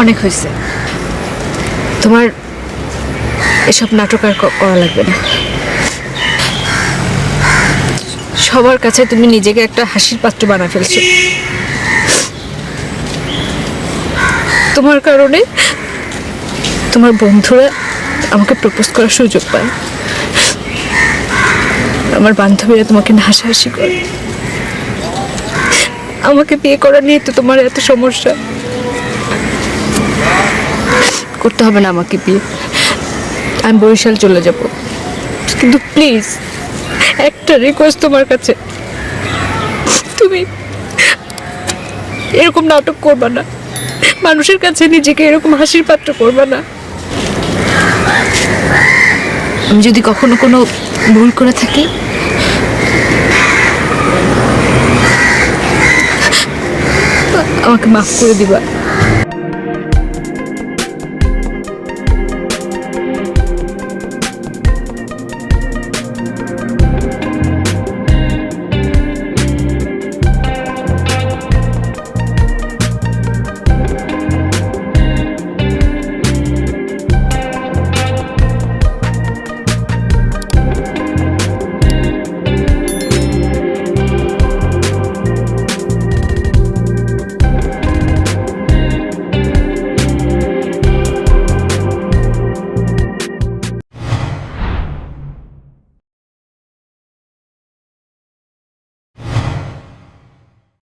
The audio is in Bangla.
অনেক হয়েছে। তোমার এসব নাটক আর করা লাগবে না। সবার কাছে তুমি নিজেকে একটা হাসির পাত্র বানায় ফেলছো। তোমার কারণে তোমার বন্ধুরা আমাকে প্রপোজ করার সুযোগ পায়, আমার বান্ধবীরা তোমাকে না হাসাহাসি করে। আমাকে বিয়ে করা নিয়ে তো তোমার এত সমস্যা। করতে হবে না আমাকে বিয়ে, আমি বরিশাল চলে যাব। কিন্তু প্লিজ একটা রিকোয়েস্ট তোমার কাছে, তুমি এরকম নাটক করবা না, মানুষের কাছে নিজেকে এরকম হাসির পাত্র করবা না। আমি যদি কখনো কোনো ভুল করে থাকি, আমাকে মাফ করে দিবা।